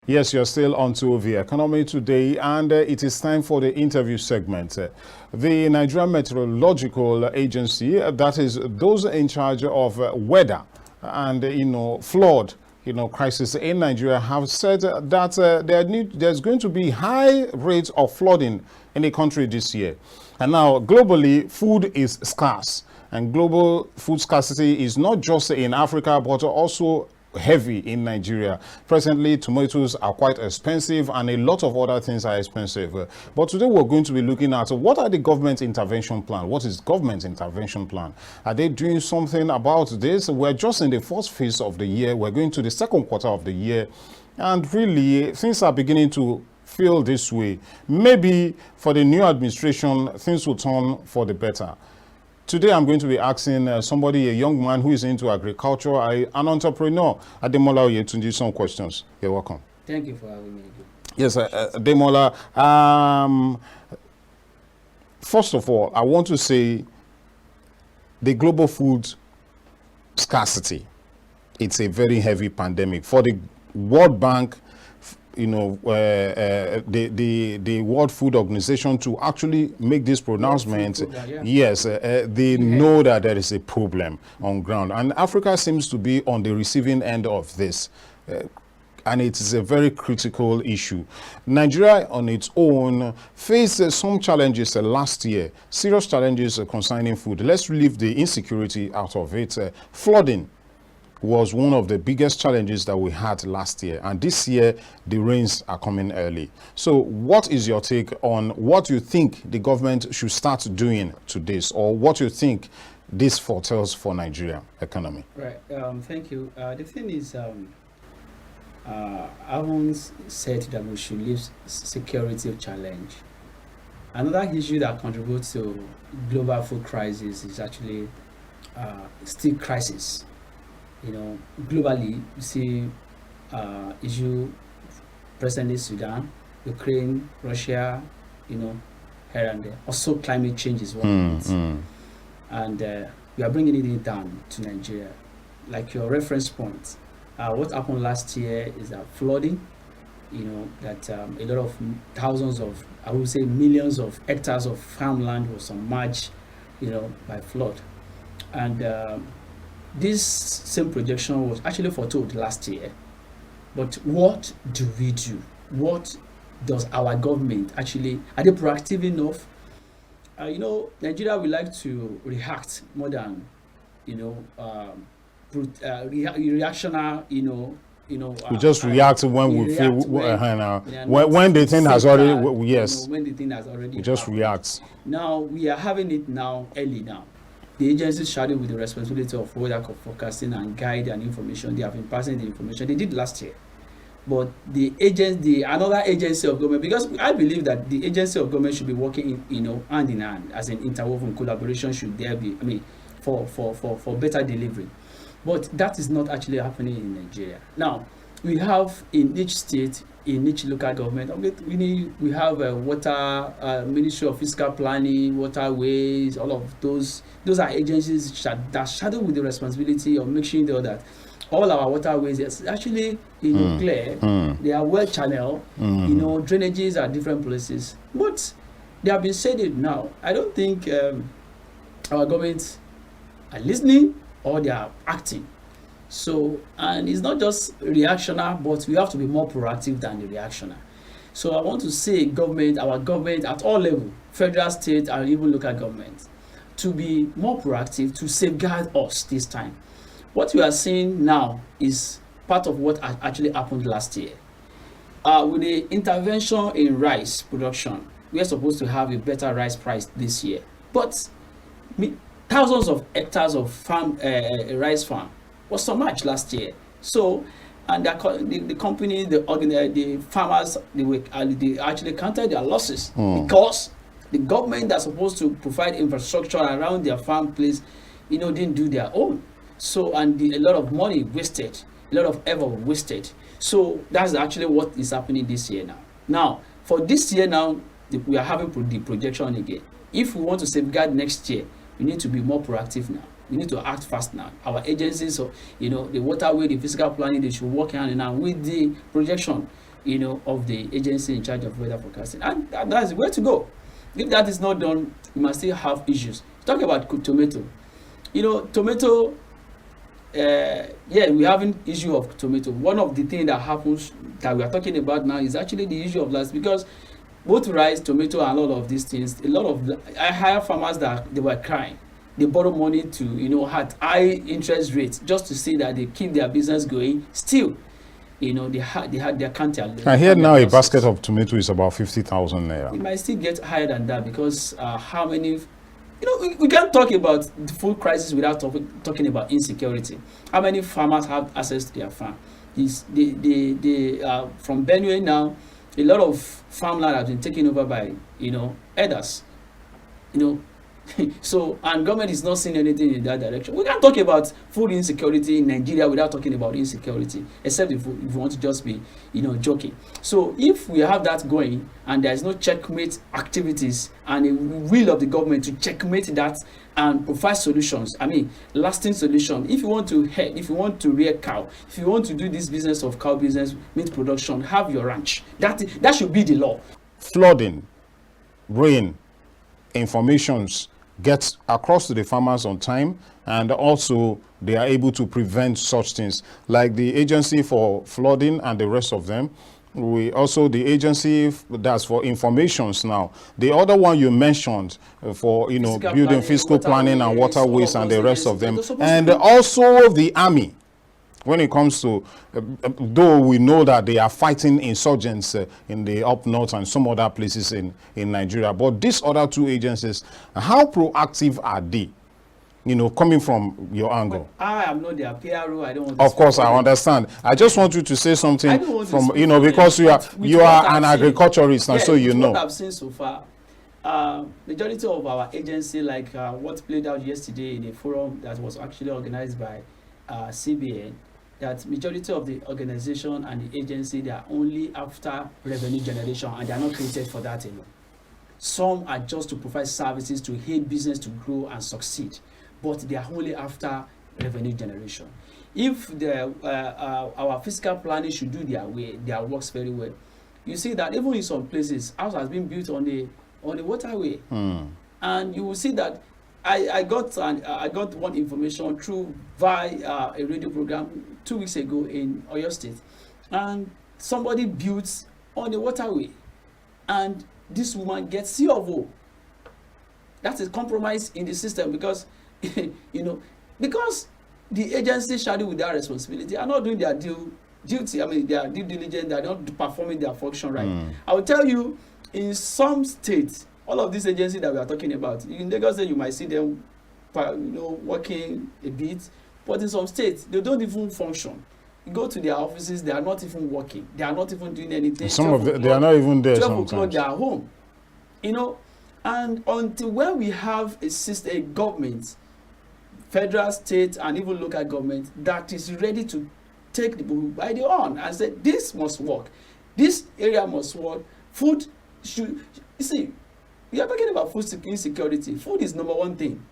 Yes, you're still on to the economy today, and it is time for the interview segment. The Nigerian Meteorological Agency, that is those in charge of weather and flood crisis in Nigeria, have said that there's going to be high rates of flooding in the country this year. And now globally, food is scarce, and global food scarcity is not just in Africa but also heavy in Nigeria. Presently, tomatoes are quite expensive and a lot of other things are expensive. But today we're going to be looking at what are the government intervention plan? What is government intervention plan? Are they doing something about this? We're just in the first phase of the year. We're going to the second quarter of the year. And really, things are beginning to feel this way. Maybe for the new administration, things will turn for the better. Today, I'm going to be asking somebody, a young man who is into agriculture, an entrepreneur, Ademola, Olatunji, some questions. You're welcome. Thank you for having me. Yes, Ademola. First of all, I want to say the global food scarcity. It's a very heavy pandemic. For the World Bank, the World Food Organization to actually make this pronouncement, yes, they know that there is a problem on ground. And Africa seems to be on the receiving end of this. And it is a very critical issue. Nigeria on its own faced some challenges last year, serious challenges concerning food. Let's leave the insecurity out of it. Flooding was one of the biggest challenges that we had last year, and this year the rains are coming early. So what is your take on what you think the government should start doing to this, or what you think this foretells for Nigeria economy? Right. Thank you. The thing is, I once said that we should leave security challenge. Another issue that contributes to global food crisis is actually still crisis. Globally, you see issue presently Sudan, Ukraine, Russia, here and there. Also, climate change is one of it. And we are bringing it down to Nigeria. Like your reference point, what happened last year is that flooding, that a lot of thousands of, I would say millions of hectares of farmland was submerged, by flood. And this same projection was actually foretold last year. But what do we do? What does our government actually, are they proactive enough? Nigeria would like to react more than, reactional, we just react when we feel when the thing has already, yes. When the thing has already we just happened. react. Now we are having it now early now. The agencies charged with the responsibility of weather forecasting and guide and information. They have been passing the information. They did last year. But another agency of government, because I believe that the agency of government should be working hand in hand, as an interwoven collaboration should there be, for better delivery. But that is not actually happening in Nigeria. Now, we have in each state, in each local government, we have a water, Ministry of Fiscal Planning, waterways, all of those. Those are agencies that shadow with the responsibility of making sure that all our waterways is actually clear. They are well channeled. Drainages are different places. But they have been said it now. I don't think our governments are listening or they are acting. So, and it's not just reactionary, but we have to be more proactive than the reactionary. So I want to say our government at all levels, federal, state, and even local governments, to be more proactive to safeguard us this time. What we are seeing now is part of what actually happened last year. With the intervention in rice production, we are supposed to have a better rice price this year. But thousands of hectares of rice farm was submerged last year. So, and the company, the farmers, they actually counted their losses because the government that's supposed to provide infrastructure around their farm place, didn't do their own. So, and a lot of money wasted, a lot of effort wasted. So that's actually what is happening this year now. Now, for this year now, we are having the projection again. If we want to safeguard next year, we need to be more proactive now. We need to act fast now. Our agencies, the waterway, the physical planning, they should work hand in hand with the projection. of the agency in charge of weather forecasting, and that's the way to go. If that is not done, we must still have issues. Talk about tomato. Tomato. We have an issue of tomato. One of the things that happens that we are talking about now is actually the issue of last, because both rice, tomato, and all of these things, a lot of I hire farmers that they were crying. They borrow money to had high interest rates just to see that they keep their business going. Still, they had their counter. I hear now a basket of tomato is about 50,000 naira. It might still get higher than that, because how many? We can't talk about the food crisis without talking about insecurity. How many farmers have access to their farm? From Benue now, a lot of farmland has been taken over by others. So, and government is not seeing anything in that direction. We can't talk about food insecurity in Nigeria without talking about insecurity, except if we want to just be joking. So if we have that going and there is no checkmate activities and a will of the government to checkmate that and provide solutions, lasting solution. If you want to rear cow, if you want to do this business of cow business, meat production, have your ranch. That should be the law. Flooding, rain, informations get across to the farmers on time, and also they are able to prevent such things like the agency for flooding and the rest of them. We also, the agency that's for informations now. The other one you mentioned for building fiscal planning and waterways and the rest of them, and also the army. When it comes to, though we know that they are fighting insurgents in the up north and some other places in Nigeria, but these other two agencies, how proactive are they? Coming from your angle. But I am not their PRO. I don't want. Of course, I understand. I just want you to say something from because you are an agriculturist, and so What I've seen so far, majority of our agency, like what played out yesterday in a forum that was actually organized by CBN. That majority of the organization and the agency, they are only after revenue generation, and they are not created for that alone. Some are just to provide services to aid business to grow and succeed, but they are only after revenue generation. If our fiscal planning should do their works very well, you see that even in some places, house has been built on the waterway, and you will see that. I got one information via a radio program 2 weeks ago in Oyo State, and somebody built on the waterway, and this woman gets C of O. That is compromise in the system, because because the agency charged with their responsibility are not doing their duty. Their due diligence. They are not performing their function right. I will tell you, in some states, all of these agencies that we are talking about, in Lagos, you might see them, working a bit, but in some states, they don't even function. You go to their offices, they are not even working. They are not even doing anything. Some of them, they are not even there 12 sometimes. 12 o'clock, they are home. And until when we have a government, federal, state, and even local government that is ready to take the bull by the horn and say, this must work. This area must work. Food should, you see, we are talking about food insecurity. Food is number one thing.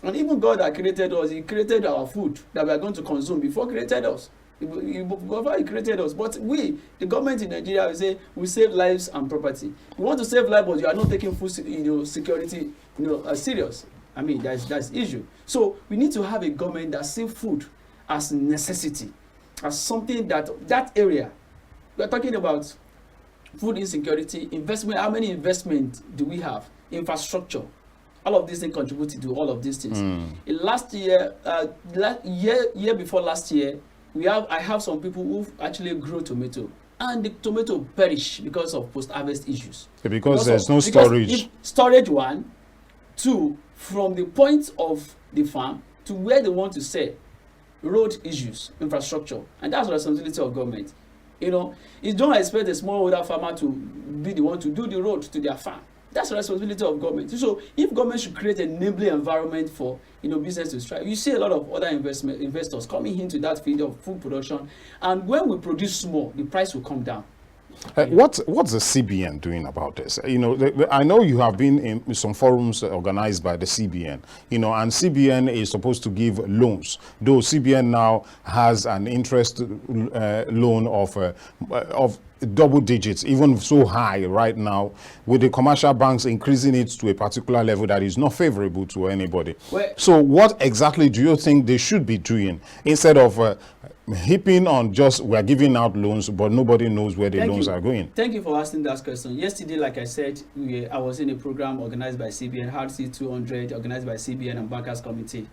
And even God that created us, He created our food that we are going to consume before He created us. Before He created us. But we, the government in Nigeria, we say we save lives and property. We want to save lives, but you are not taking food security serious. That's issue. So we need to have a government that sees food as necessity, as something that area. We are talking about food insecurity, investment. How many investment do we have? Infrastructure. All of these things contribute to all of these things. In last year, year before last year, I have some people who actually grow tomato, and the tomato perish because of post-harvest issues. Because there's no storage. Storage, one, two, from the point of the farm to where they want to sell, road issues, infrastructure, and that's the responsibility of government. You don't expect a smallholder farmer to be the one to do the road to their farm. That's the responsibility of government. So if government should create an enabling environment for business to strive, you see a lot of other investors coming into that field of food production, and when we produce small, the price will come down. What's the CBN doing about this? You know, I know you have been in some forums organized by the CBN, you know, and CBN is supposed to give loans, though CBN now has an interest loan of double digits, even so high right now, with the commercial banks increasing it to a particular level that is not favorable to anybody. Well, so what exactly do you think they should be doing instead of heaping on just we're giving out loans but nobody knows where the loans are going? Thank you for asking that question. Yesterday, like I said, I was in a program organized by CBN, HARC 200, organized by CBN and Bankers Committee,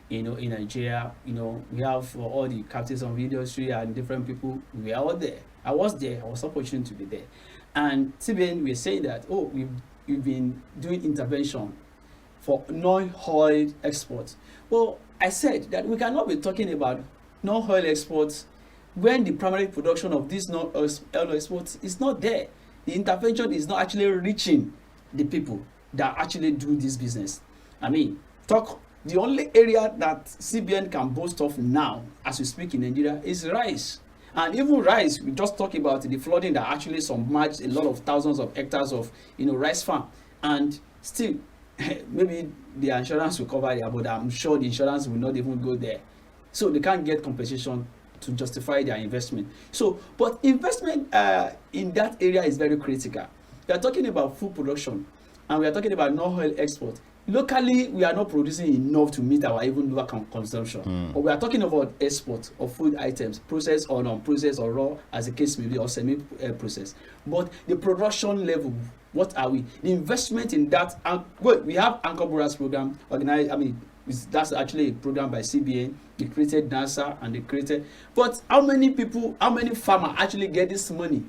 you know, in Nigeria. You know, we have all the captains of industry and different people. We are all there. I was there. I was opportune to be there. And CBN, we're saying that, oh, we've been doing intervention for non-oil exports. Well, I said that we cannot be talking about non-oil exports when the primary production of these non-oil exports is not there. The intervention is not actually reaching the people that actually do this business. I mean, the only area that CBN can boast of now, as we speak in Nigeria, is rice. And even rice, we just talk about the flooding that actually submerged a lot of thousands of hectares of, you know, rice farm. And still, maybe the insurance will cover it, but I'm sure the insurance will not even go there. So they can't get compensation to justify their investment. So, but investment in that area is very critical. We are talking about food production, and we are talking about non-oil export. Locally, we are not producing enough to meet our even lower consumption. But we are talking about export of food items, processed or non-processed or raw, as the case may be, or semi-processed. But the production level, what are we? The investment in that, well, we have Anchor Borers program organized. I mean, that's actually a program by CBN. They created NASA and they created. But how many people, how many farmers actually get this money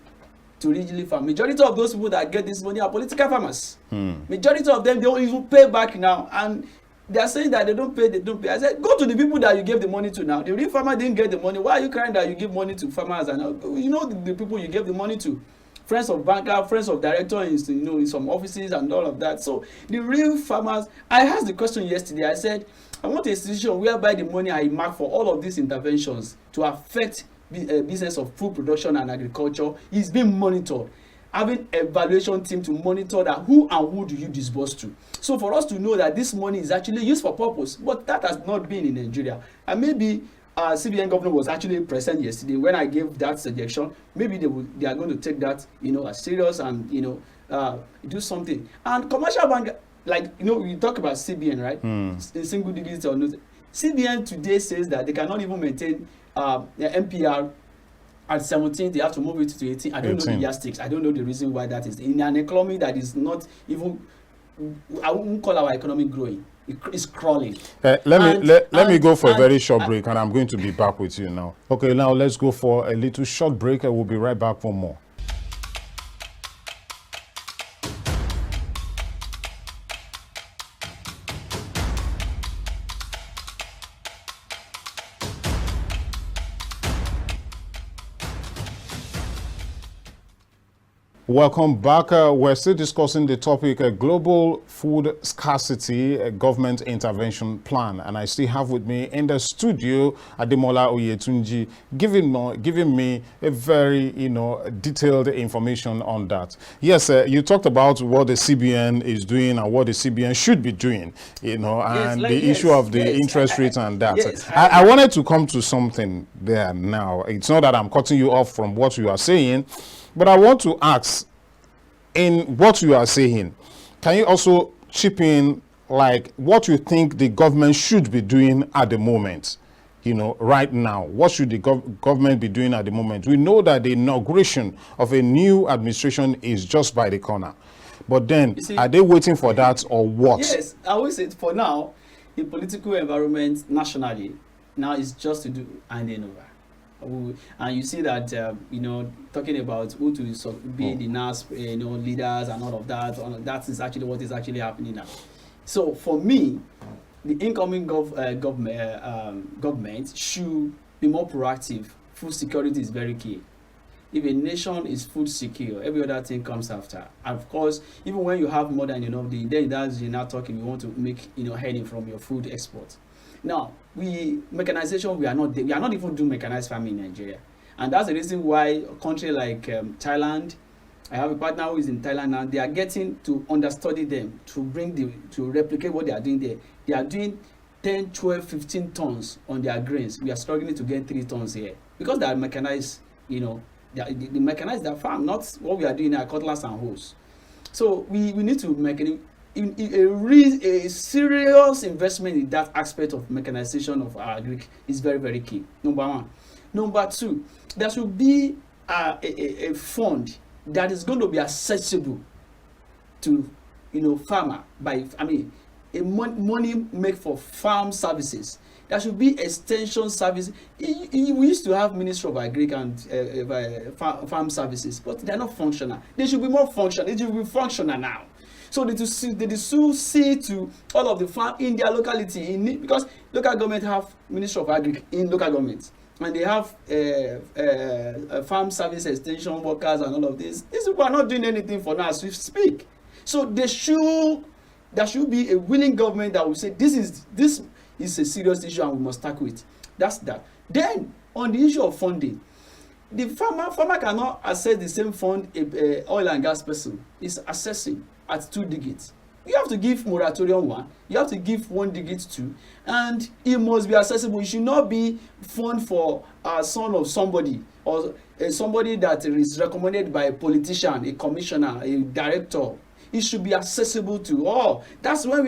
to regionally farm? Majority of those people that get this money are political farmers. Majority of them, they don't even pay back now, and they are saying that they don't pay. I said, go to the people that you gave the money to now. The real farmer didn't get the money. Why are you crying that you give money to farmers? And you know the people you gave the money to, friends of banker, friends of director in, you know, in some offices and all of that. So the real farmers, I asked the question yesterday. I said, I want a institution whereby the money I mark for all of these interventions to affect business of food production and agriculture is being monitored, having evaluation team to monitor that who do you disburse to. So for us to know that this money is actually used for purpose, but that has not been in Nigeria. And maybe CBN governor was actually present yesterday when I gave that suggestion. Maybe they are going to take that, you know, as serious and, you know, do something. And commercial bank, like, you know, we talk about CBN, right? In single digits or not. CBN today says that they cannot even maintain their MPR at 17. They have to move it to 18. I don't know the yardsticks. I don't know the reason why that is. In an economy that is not even, I won't call our economy growing. It's crawling. Let me go for a very short break, and I'm going to be back with you now. Okay, now let's go for a little short break, and we'll be right back for more. Welcome back. We're still discussing the topic, global food scarcity, government intervention plan. And I still have with me in the studio, Ademola Olatunji, giving me a very, you know, detailed information on that. Yes, you talked about what the CBN is doing and what the CBN should be doing, you know, and the issue of the interest rate and that. Yes, I wanted to come to something there now. It's not that I'm cutting you off from what you are saying, but I want to ask, in what you are saying, can you also chip in, like, what you think the government should be doing at the moment? You know, right now, what should the government be doing at the moment? We know that the inauguration of a new administration is just by the corner. But then, are they waiting for that or what? Yes, I will say for now, the political environment nationally now is just to do handing over. And you see that, you know, talking about who to be the NAS, you know, leaders and all of that, that is actually what is actually happening now. So for me, the incoming government should be more proactive. Food security is very key. If a nation is food secure, every other thing comes after. And of course, even when you have more than enough, then that's you're not talking. You want to make, you know, heading from your food export. Now, mechanization, we are not even doing mechanized farming in Nigeria. And that's the reason why a country like Thailand, I have a partner who is in Thailand now, they are getting to understudy them to replicate what they are doing there. They are doing 10, 12, 15 tons on their grains. We are struggling to get 3 tons here because they are mechanized, the mechanized their farm, not what we are doing at cutlass and hoes. So we need to make a serious investment in that aspect of mechanization of our agric is very, very key. Number one. Number two, there should be a fund that is going to be accessible to farmer money make for farm services. There should be extension service. We used to have Ministry of Agric and farm services, but they are not functional. They should be more functional. They should be functional now. So they should see to all of the farm in their locality, because local government have Ministry of Agric in local government, and they have farm service extension workers and all of this. These people are not doing anything for now as we speak. So there should be a willing government that will say this is a serious issue and we must tackle it. That's that. Then on the issue of funding, the farmer cannot access the same fund a oil and gas person is accessing at 2 digits. You have to give moratorium 1, you have to give 1 digit 2, and it must be accessible. It should not be fund for a son of somebody or somebody that is recommended by a politician, a commissioner, a director. It should be accessible to all. That's when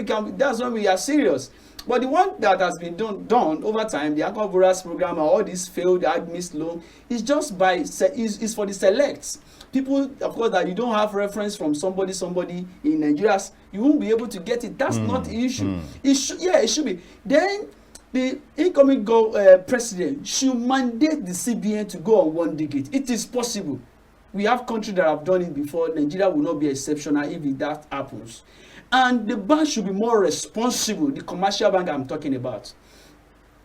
we are serious. But the one that has been done over time, the Anchor Borrowers program, all these failed admits loan, is just is for the selects. People, of course, that you don't have reference from somebody in Nigeria, you won't be able to get it. That's not the issue. It should be. Then the incoming president should mandate the CBN to go on 1 digit. It is possible. We have countries that have done it before. Nigeria will not be exceptional if that happens. And the bank should be more responsible, the commercial bank I'm talking about.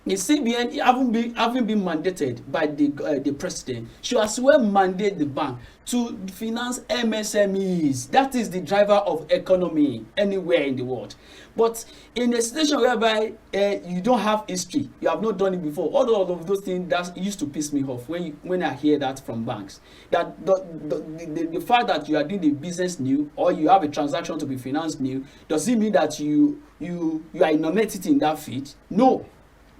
The CBN having been mandated by the president should as well mandate the bank to finance MSMEs. That is the driver of economy anywhere in the world. But in a situation whereby you don't have history, you have not done it before, all of those things that used to piss me off when I hear that from banks. That the fact that you are doing the business new or you have a transaction to be financed new, does it mean that you are in in that field? No.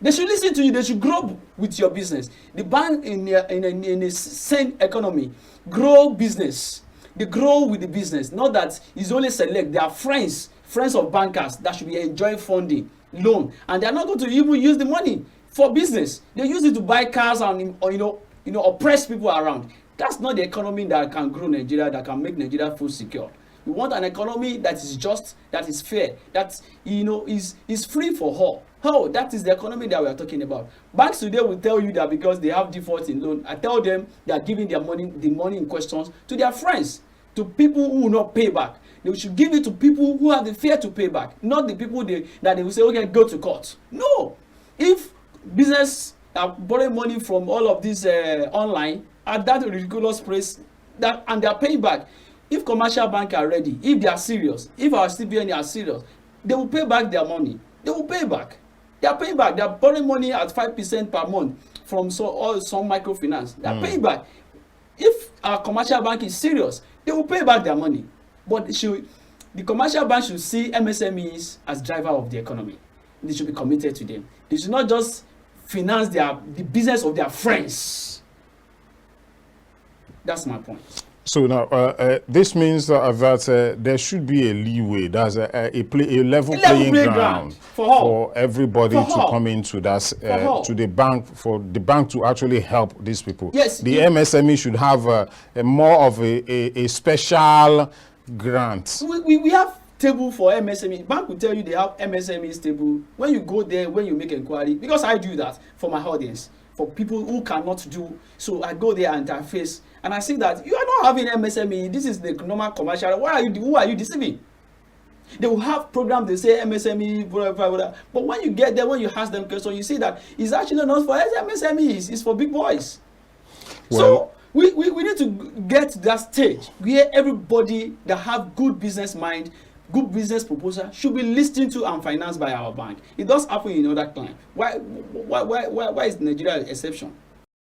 They should listen to you. They should grow with your business. The bank in a sane economy grow business. They grow with the business. Not that it's only select. They are friends of bankers that should be enjoying funding, loan, and they are not going to even use the money for business. They use it to buy cars and oppress people around. That's not the economy that can grow Nigeria, that can make Nigeria feel secure. We want an economy that is just, that is fair, that is free for all. How? That is the economy that we are talking about. Banks today will tell you that because they have default in loan, I tell them they are giving the money in questions to their friends, to people who will not pay back. They should give it to people who have the fear to pay back, not the people that they will say, okay, go to court. No. If business are borrowing money from all of these online at that ridiculous price, and they are paying back, if commercial banks are ready, if they are serious, if our CBN are serious, they will pay back their money. They will pay back. They are paying back. They are borrowing money at 5% per month from some microfinance. They are paying back. If our commercial bank is serious, they will pay back their money. But the commercial bank should see MSMEs as driver of the economy. They should be committed to them. They should not just finance the business of their friends. That's my point. So now, this means that there should be a leeway. There's a level playing ground for everybody to come into that to the bank, for the bank to actually help these people. Yes, the MSME should have more of a special grant. We have table for MSME. Bank will tell you they have MSME table. When you go there, when you make inquiry, because I do that for my audience, for people who cannot do. So I go there and interface, and I see that you are not having MSME. This is the normal commercial. Who are you deceiving? They will have programs, they say MSME, blah, blah, blah. But when you get there, when you ask them questions, you see that it's actually not for MSMEs, it's for big boys. Well, so we need to get to that stage where everybody that have good business mind, good business proposal should be listened to and financed by our bank. It does happen in other clients. Why is Nigeria an exception?